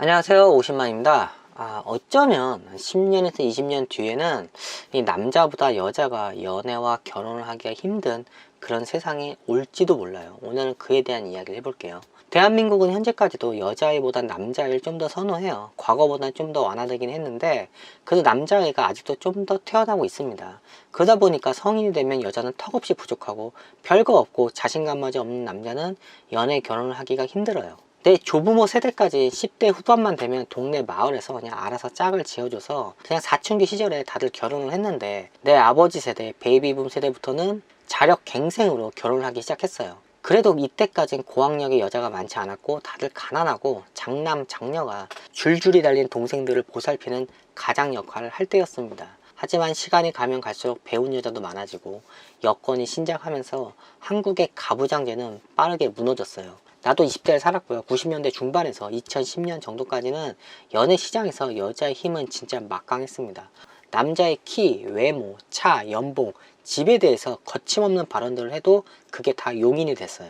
안녕하세요, 오신만입니다. 어쩌면 10년에서 20년 뒤에는 이 남자보다 여자가 연애와 결혼을 하기가 힘든 그런 세상이 올지도 몰라요. 오늘은 그에 대한 이야기를 해볼게요. 대한민국은 현재까지도 여자아이보다 남자아이를 좀 더 선호해요. 과거보다는 좀 더 완화되긴 했는데 그래도 남자아이가 아직도 좀 더 태어나고 있습니다. 그러다 보니까 성인이 되면 여자는 턱없이 부족하고 별거 없고 자신감마저 없는 남자는 연애 결혼을 하기가 힘들어요. 내 조부모 세대까지 10대 후반만 되면 동네 마을에서 그냥 알아서 짝을 지어줘서 그냥 사춘기 시절에 다들 결혼을 했는데, 내 아버지 세대 베이비붐 세대부터는 자력갱생으로 결혼을 하기 시작했어요. 그래도 이때까진 고학력의 여자가 많지 않았고 다들 가난하고 장남 장녀가 줄줄이 달린 동생들을 보살피는 가장 역할을 할 때였습니다. 하지만 시간이 가면 갈수록 배운 여자도 많아지고 여건이 신장하면서 한국의 가부장제는 빠르게 무너졌어요. 나도 20대를 살았고요. 90년대 중반에서 2010년 정도까지는 연애 시장에서 여자의 힘은 진짜 막강했습니다. 남자의 키, 외모, 차, 연봉, 집에 대해서 거침없는 발언들을 해도 그게 다 용인이 됐어요.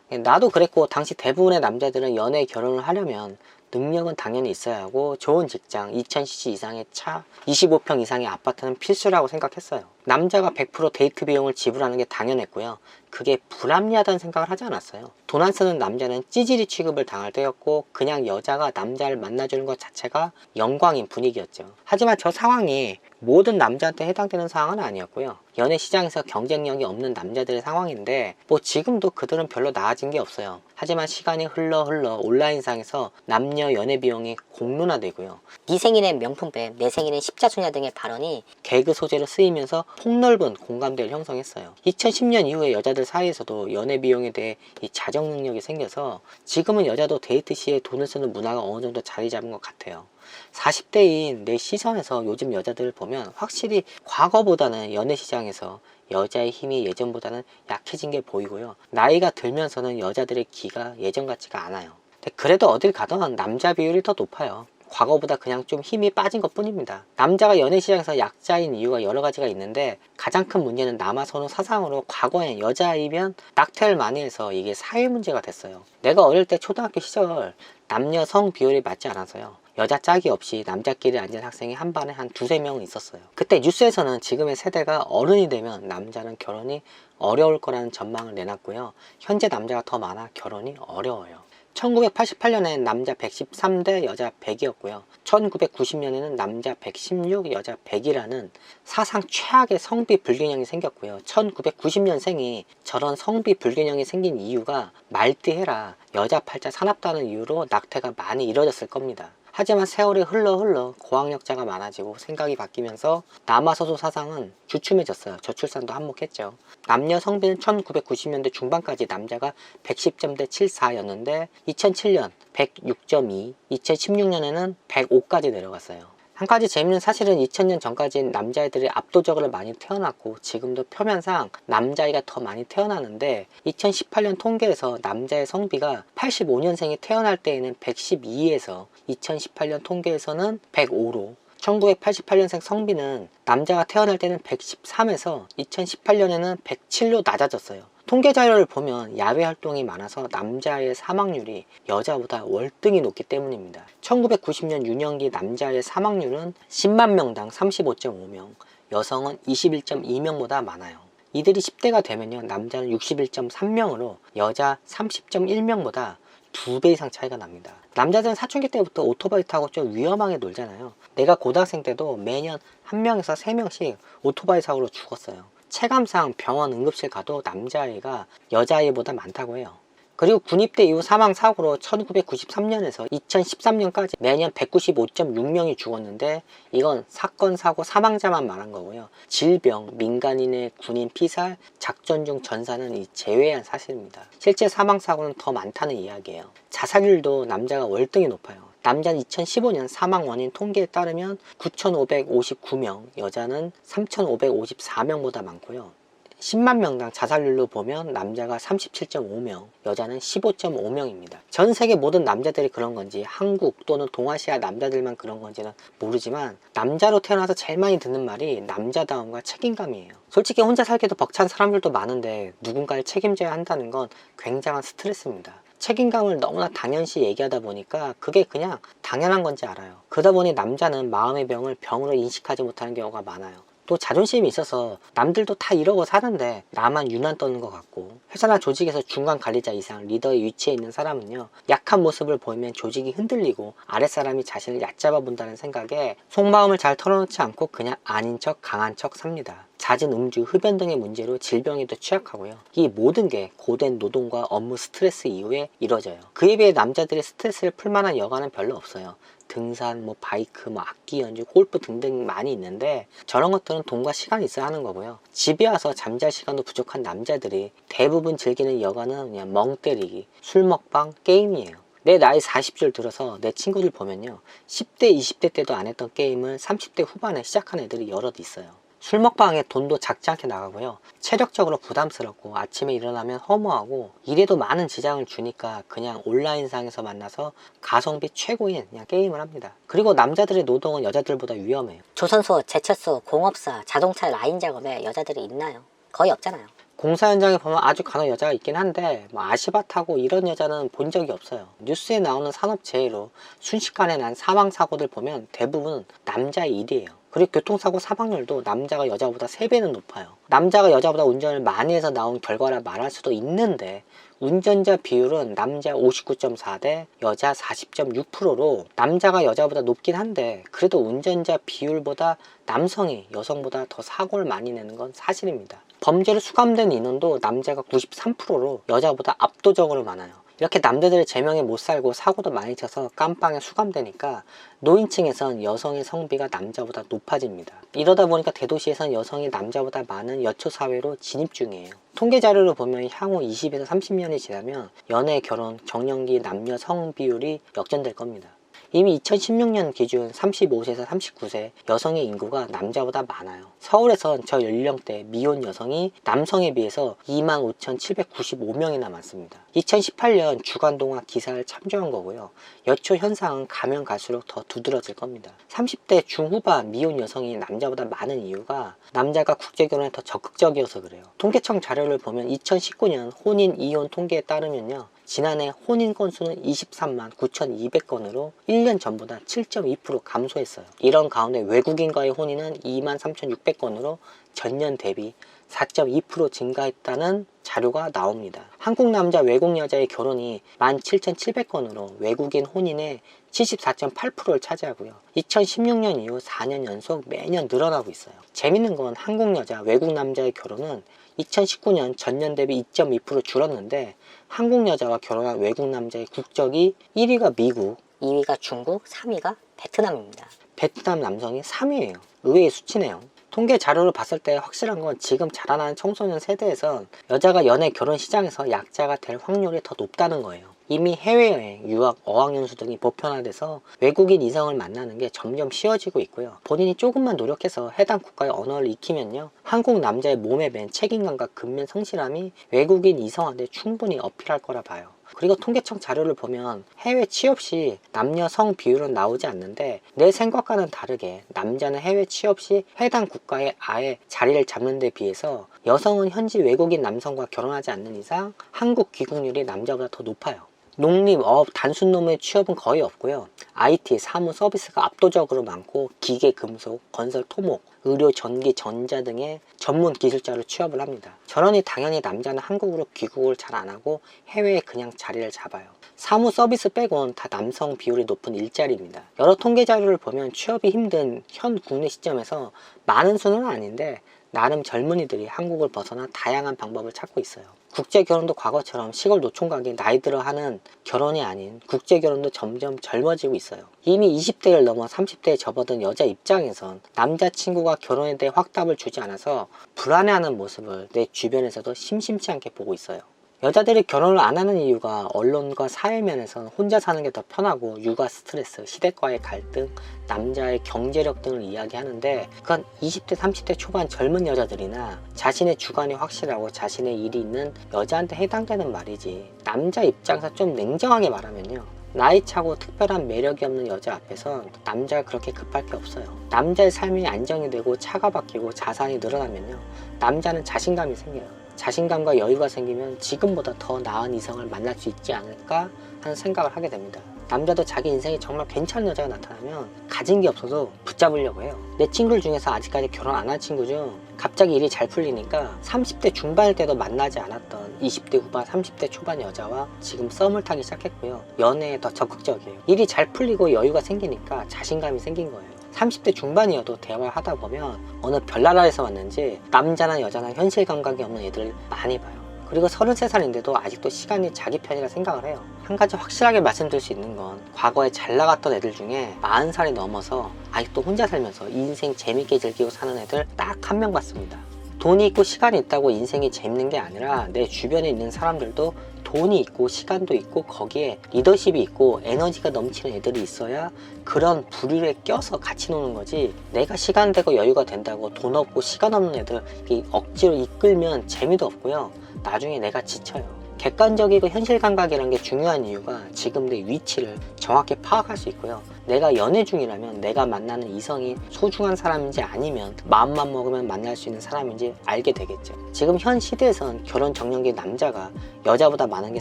나도 그랬고, 당시 대부분의 남자들은 연애 결혼을 하려면 능력은 당연히 있어야 하고 좋은 직장, 2000cc 이상의 차, 25평 이상의 아파트는 필수라고 생각했어요. 남자가 100% 데이트 비용을 지불하는 게 당연했고요. 그게 불합리하다는 생각을 하지 않았어요. 돈 안 쓰는 남자는 찌질이 취급을 당할 때였고, 그냥 여자가 남자를 만나주는 것 자체가 영광인 분위기였죠. 하지만 저 상황이 모든 남자한테 해당되는 상황은 아니었고요. 연애 시장에서 경쟁력이 없는 남자들의 상황인데, 뭐 지금도 그들은 별로 나아진 게 없어요. 하지만 시간이 흘러 온라인상에서 남녀 연애 비용이 공론화되고요. 네 생일엔 명품백, 내 생일엔 십자수냐 등의 발언이 개그 소재로 쓰이면서 폭넓은 공감대를 형성했어요. 2010년 이후에 여자들 사이에서도 연애 비용에 대해 이 자정 능력이 생겨서 지금은 여자도 데이트 시에 돈을 쓰는 문화가 어느 정도 자리 잡은 것 같아요. 40대인 내 시선에서 요즘 여자들을 보면 확실히 과거보다는 연애 시장에서 여자의 힘이 예전보다는 약해진 게 보이고요. 나이가 들면서는 여자들의 기가 예전 같지가 않아요. 근데 그래도 어딜 가든 남자 비율이 더 높아요. 과거보다 그냥 좀 힘이 빠진 것 뿐입니다. 남자가 연애 시장에서 약자인 이유가 여러 가지가 있는데, 가장 큰 문제는 남아 선호 사상으로 과거엔 여자이면 낙태를 많이 해서 이게 사회 문제가 됐어요. 내가 어릴 때 초등학교 시절 남녀 성 비율이 맞지 않아서요, 여자 짝이 없이 남자끼리 앉은 학생이 한 반에 한 두세 명은 있었어요. 그때 뉴스에서는 지금의 세대가 어른이 되면 남자는 결혼이 어려울 거라는 전망을 내놨고요. 현재 남자가 더 많아 결혼이 어려워요. 1988년엔 남자 113대 여자 100이었고요. 1990년에는 남자 116, 여자 100이라는 사상 최악의 성비 불균형이 생겼고요. 1990년생이 저런 성비 불균형이 생긴 이유가 말띠해라, 여자 팔자 사납다는 이유로 낙태가 많이 이뤄졌을 겁니다. 하지만 세월이 흘러 고학력자가 많아지고 생각이 바뀌면서 남아서도 사상은 주춤해졌어요. 저출산도 한몫했죠. 남녀 성비는 1990년대 중반까지 남자가 110점대 74였는데 2007년 106.2, 2016년에는 105까지 내려갔어요. 한 가지 재밌는 사실은 2000년 전까지는 남자애들이 압도적으로 많이 태어났고 지금도 표면상 남자아이가 더 많이 태어나는데, 2018년 통계에서 남자의 성비가 85년생이 태어날 때에는 112에서 2018년 통계에서는 105로, 1988년생 성비는 남자가 태어날 때는 113에서 2018년에는 107로 낮아졌어요. 통계 자료를 보면 야외 활동이 많아서 남자의 사망률이 여자보다 월등히 높기 때문입니다. 1990년 유년기 남자의 사망률은 10만 명당 35.5명, 여성은 21.2명보다 많아요. 이들이 10대가 되면요, 남자는 61.3명으로 여자 30.1명보다 2배 이상 차이가 납니다. 남자들은 사춘기 때부터 오토바이 타고 좀 위험하게 놀잖아요. 내가 고등학생 때도 매년 1명에서 3명씩 오토바이 사고로 죽었어요. 체감상 병원 응급실 가도 남자아이가 여자아이보다 많다고 해요. 그리고 군입대 이후 사망사고로 1993년에서 2013년까지 매년 195.6명이 죽었는데, 이건 사건, 사고, 사망자만 말한 거고요. 질병, 민간인의 군인 피살, 작전 중 전사는 이 제외한 사실입니다. 실제 사망사고는 더 많다는 이야기예요. 자살률도 남자가 월등히 높아요. 남자는 2015년 사망 원인 통계에 따르면 9,559명, 여자는 3,554명보다 많고요. 10만 명당 자살률로 보면 남자가 37.5명, 여자는 15.5명입니다. 전 세계 모든 남자들이 그런 건지 한국 또는 동아시아 남자들만 그런 건지는 모르지만, 남자로 태어나서 제일 많이 듣는 말이 남자다움과 책임감이에요. 솔직히 혼자 살기도 벅찬 사람들도 많은데 누군가를 책임져야 한다는 건 굉장한 스트레스입니다. 책임감을 너무나 당연시 얘기하다 보니까 그게 그냥 당연한 건지 알아요. 그러다 보니 남자는 마음의 병을 병으로 인식하지 못하는 경우가 많아요. 또 자존심이 있어서 남들도 다 이러고 사는데 나만 유난 떠는 것 같고, 회사나 조직에서 중간 관리자 이상 리더의 위치에 있는 사람은요, 약한 모습을 보이면 조직이 흔들리고 아랫사람이 자신을 얕잡아 본다는 생각에 속마음을 잘 털어놓지 않고 그냥 아닌 척 강한 척 삽니다. 잦은 음주, 흡연 등의 문제로 질병에도 취약하고요. 이 모든 게 고된 노동과 업무 스트레스 이후에 이뤄져요. 그에 비해 남자들이 스트레스를 풀만한 여가는 별로 없어요. 등산, 바이크, 악기 연주, 골프 등등 많이 있는데 저런 것들은 돈과 시간이 있어야 하는 거고요. 집에 와서 잠잘 시간도 부족한 남자들이 대부분 즐기는 여가는 그냥 멍 때리기, 술 먹방, 게임이에요. 내 나이 40줄 들어서 내 친구들 보면요, 10대, 20대 때도 안 했던 게임을 30대 후반에 시작한 애들이 여럿 있어요. 술 먹방에 돈도 작지 않게 나가고요. 체력적으로 부담스럽고 아침에 일어나면 허무하고 일에도 많은 지장을 주니까 그냥 온라인상에서 만나서 가성비 최고인 그냥 게임을 합니다. 그리고 남자들의 노동은 여자들보다 위험해요. 조선소, 제철소, 공업사, 자동차 라인 작업에 여자들이 있나요? 거의 없잖아요. 공사 현장에 보면 아주 간혹 여자가 있긴 한데 아시바 타고 이런 여자는 본 적이 없어요. 뉴스에 나오는 산업재해로 순식간에 난 사망사고들 보면 대부분 남자의 일이에요. 그리고 교통사고 사망률도 남자가 여자보다 3배는 높아요. 남자가 여자보다 운전을 많이 해서 나온 결과라 말할 수도 있는데 운전자 비율은 남자 59.4 대 여자 40.6%로 남자가 여자보다 높긴 한데 그래도 운전자 비율보다 남성이 여성보다 더 사고를 많이 내는 건 사실입니다. 범죄로 수감된 인원도 남자가 93%로 여자보다 압도적으로 많아요. 이렇게 남자들이 제명에 못 살고 사고도 많이 쳐서 깜빵에 수감되니까 노인층에선 여성의 성비가 남자보다 높아집니다. 이러다 보니까 대도시에선 여성이 남자보다 많은 여초사회로 진입 중이에요. 통계 자료를 보면 향후 20에서 30년이 지나면 연애, 결혼, 정년기 남녀 성 비율이 역전될 겁니다. 이미 2016년 기준 35세에서 39세 여성의 인구가 남자보다 많아요. 서울에선 저 연령대 미혼 여성이 남성에 비해서 25,795명이나 많습니다. 2018년 주간동화 기사를 참조한 거고요. 여초 현상은 가면 갈수록 더 두드러질 겁니다. 30대 중후반 미혼 여성이 남자보다 많은 이유가 남자가 국제결혼에 더 적극적이어서 그래요. 통계청 자료를 보면 2019년 혼인 이혼 통계에 따르면요, 지난해 혼인 건수는 23만 9,200건으로 1년 전보다 7.2% 감소했어요. 이런 가운데 외국인과의 혼인은 2만 3,600건으로 전년 대비 4.2% 증가했다는 자료가 나옵니다. 한국 남자 외국 여자의 결혼이 17,700건으로 외국인 혼인의 74.8%를 차지하고요. 2016년 이후 4년 연속 매년 늘어나고 있어요. 재밌는 건 한국 여자 외국 남자의 결혼은 2019년 전년 대비 2.2% 줄었는데 한국 여자와 결혼한 외국 남자의 국적이 1위가 미국, 2위가 중국, 3위가 베트남입니다. 베트남 남성이 3위예요. 의외의 수치네요. 통계 자료를 봤을 때 확실한 건 지금 자라나는 청소년 세대에선 여자가 연애 결혼 시장에서 약자가 될 확률이 더 높다는 거예요. 이미 해외여행, 유학, 어학연수 등이 보편화돼서 외국인 이성을 만나는 게 점점 쉬워지고 있고요. 본인이 조금만 노력해서 해당 국가의 언어를 익히면요, 한국 남자의 몸에 밴 책임감과 근면 성실함이 외국인 이성한테 충분히 어필할 거라 봐요. 그리고 통계청 자료를 보면 해외 취업 시 남녀 성 비율은 나오지 않는데 내 생각과는 다르게 남자는 해외 취업 시 해당 국가에 아예 자리를 잡는 데 비해서 여성은 현지 외국인 남성과 결혼하지 않는 이상 한국 귀국률이 남자보다 더 높아요. 농립, 어업, 단순 노무의 취업은 거의 없고요. IT, 사무, 서비스가 압도적으로 많고 기계, 금속, 건설, 토목, 의료, 전기, 전자 등의 전문 기술자로 취업을 합니다. 저러니 당연히 남자는 한국으로 귀국을 잘 안 하고 해외에 그냥 자리를 잡아요. 사무, 서비스 빼곤 다 남성 비율이 높은 일자리입니다. 여러 통계 자료를 보면 취업이 힘든 현 국내 시점에서 많은 수는 아닌데 나름 젊은이들이 한국을 벗어나 다양한 방법을 찾고 있어요. 국제결혼도 과거처럼 시골 노총각이 나이 들어 하는 결혼이 아닌 국제결혼도 점점 젊어지고 있어요. 이미 20대를 넘어 30대에 접어든 여자 입장에선 남자친구가 결혼에 대해 확답을 주지 않아서 불안해하는 모습을 내 주변에서도 심심치 않게 보고 있어요. 여자들이 결혼을 안 하는 이유가 언론과 사회면에선 혼자 사는 게 더 편하고 육아 스트레스, 시댁과의 갈등, 남자의 경제력 등을 이야기하는데 그건 20대, 30대 초반 젊은 여자들이나 자신의 주관이 확실하고 자신의 일이 있는 여자한테 해당되는 말이지, 남자 입장에서 좀 냉정하게 말하면요, 나이 차고 특별한 매력이 없는 여자 앞에선 남자가 그렇게 급할 게 없어요. 남자의 삶이 안정이 되고 차가 바뀌고 자산이 늘어나면요, 남자는 자신감이 생겨요. 자신감과 여유가 생기면 지금보다 더 나은 이성을 만날 수 있지 않을까 하는 생각을 하게 됩니다. 남자도 자기 인생에 정말 괜찮은 여자가 나타나면 가진 게 없어도 붙잡으려고 해요. 내 친구들 중에서 아직까지 결혼 안 한 친구 중 갑자기 일이 잘 풀리니까 30대 중반일 때도 만나지 않았던 20대 후반, 30대 초반 여자와 지금 썸을 타기 시작했고요. 연애에 더 적극적이에요. 일이 잘 풀리고 여유가 생기니까 자신감이 생긴 거예요. 30대 중반이어도 대화를 하다 보면 어느 별나라에서 왔는지 남자나 여자나 현실 감각이 없는 애들을 많이 봐요. 그리고 33살인데도 아직도 시간이 자기 편이라 생각을 해요. 한 가지 확실하게 말씀드릴 수 있는 건 과거에 잘 나갔던 애들 중에 40살이 넘어서 아직도 혼자 살면서 인생 재밌게 즐기고 사는 애들 딱 한 명 봤습니다. 돈이 있고 시간이 있다고 인생이 재밌는 게 아니라 내 주변에 있는 사람들도 돈이 있고 시간도 있고 거기에 리더십이 있고 에너지가 넘치는 애들이 있어야 그런 부류에 껴서 같이 노는 거지, 내가 시간 되고 여유가 된다고 돈 없고 시간 없는 애들 억지로 이끌면 재미도 없고요. 나중에 내가 지쳐요. 객관적이고 현실 감각이라는 게 중요한 이유가 지금 내 위치를 정확히 파악할 수 있고요. 내가 연애 중이라면 내가 만나는 이성이 소중한 사람인지 아니면 마음만 먹으면 만날 수 있는 사람인지 알게 되겠죠. 지금 현 시대에선 결혼 적령기 남자가 여자보다 많은 게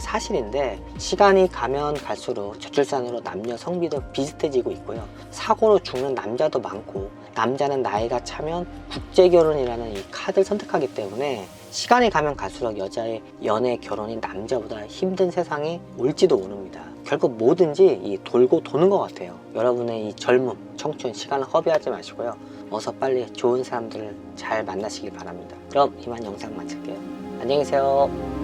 사실인데, 시간이 가면 갈수록 저출산으로 남녀 성비도 비슷해지고 있고요. 사고로 죽는 남자도 많고, 남자는 나이가 차면 국제결혼이라는 이 카드를 선택하기 때문에 시간이 가면 갈수록 여자의 연애, 결혼이 남자보다 힘든 세상이 올지도 모릅니다. 결국 뭐든지 이 돌고 도는 것 같아요. 여러분의 이 젊음, 청춘, 시간을 허비하지 마시고요. 어서 빨리 좋은 사람들을 잘 만나시길 바랍니다. 그럼 이만 영상 마칠게요. 안녕히 계세요.